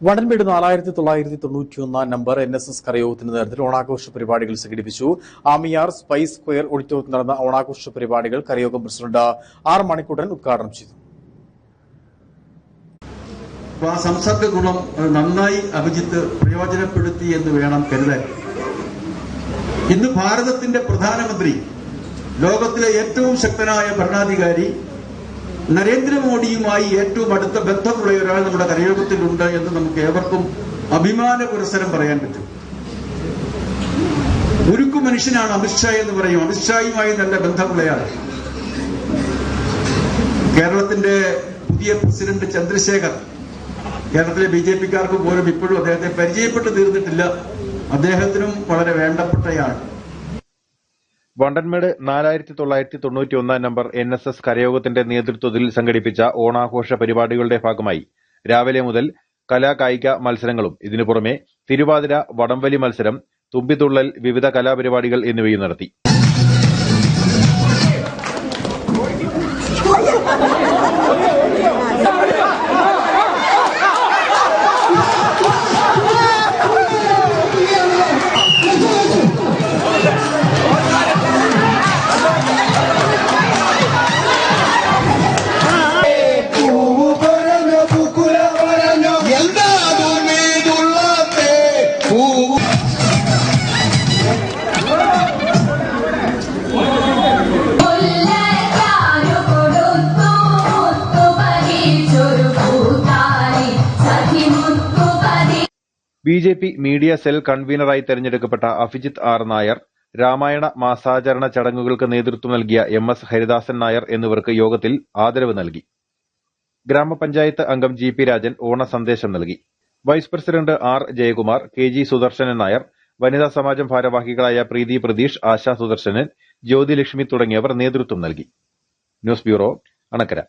Vandanmedu 4991 number NSS കരയോഗത്തിന്റെ നേതൃത്വത്തിൽ ഓണാഘോഷ പരിപാടികൾ സംഘടിപ്പിച്ചു. ആമിയാർ സ്പൈസ് സ്ക്വയർ ഓഡിറ്റോറിയത്തിൽ നടന്ന ഓണാഘോഷ പരിപാടികൾ കരയോഗം പ്രസിഡന്റ് ആർ മണിക്കുട്ടൻ ഉദ്ഘാടനം ചെയ്തു. സംസർഗ ഗുണം നന്നായി അഭിജിത്ത് പ്രയോജനപ്പെടുത്തി എന്ന് വേണം കരുതാൻ. ഇന്ന് ഭാരതത്തിന്റെ പ്രധാനമന്ത്രി, ലോകത്തിലെ ഏറ്റവും ശക്തനായ ഭരണാധികാരി നരേന്ദ്രമോദിയുമായി ഏറ്റവും അടുത്ത ബന്ധമുള്ള ഒരാൾ നമ്മുടെ കരയോഗത്തിലുണ്ട് എന്ന് നമുക്ക് ഏവർക്കും അഭിമാന പുരസ്സരം പറയാൻ പറ്റും. ഉരുക്കു മനുഷ്യനാണ് അമിത്ഷാ എന്ന് പറയും. അമിത്ഷായുമായി നല്ല ബന്ധമുള്ളയാൾ. കേരളത്തിന്റെ പുതിയ പ്രസിഡന്റ് ചന്ദ്രശേഖർ, കേരളത്തിലെ BJP-ക്കാർക്ക് പോലും ഇപ്പോഴും അദ്ദേഹത്തെ പരിചയപ്പെട്ട് തീർന്നിട്ടില്ല. അദ്ദേഹത്തിനും വളരെ വേണ്ടപ്പെട്ടയാൾ. വണ്ടൻമേട് 4991 നമ്പർ NSS കരയോഗത്തിന്റെ നേതൃത്വത്തിൽ സംഘടിപ്പിച്ച ഓണാഘോഷ പരിപാടികളുടെ ഭാഗമായി രാവിലെ മുതൽ കലാകായിക മത്സരങ്ങളും ഇതിനു പുറമെ തിരുവാതിര, വടംവലി മത്സരം, തുമ്പിത്തുള്ളൽ, വിവിധ കലാപരിപാടികൾ എന്നിവയും നടത്തി. BJP മീഡിയ സെൽ കൺവീനറായി തെരഞ്ഞെടുക്കപ്പെട്ട അഭിജിത്ത് ആർ നായർ, രാമായണ മാസാചരണ ചടങ്ങുകൾക്ക് നേതൃത്വം നൽകിയ MS ഹരിദാസൻ നായർ എന്നിവർക്ക് യോഗത്തിൽ ആദരവ് നൽകി. ഗ്രാമപഞ്ചായത്ത് അംഗം GP രാജൻ ഓണ സന്ദേശം നൽകി. Vice president R Jayakumar, KG Sudarsanan Nair, വനിതാ സമാജം ഭാരവാഹികളായ പ്രീതി പ്രതീഷ്, ആശാ സുദർശനൻ, ജ്യോതി ലക്ഷ്മി തുടങ്ങിയവർ നേതൃത്വം നൽകി. News bureau, Anakkara.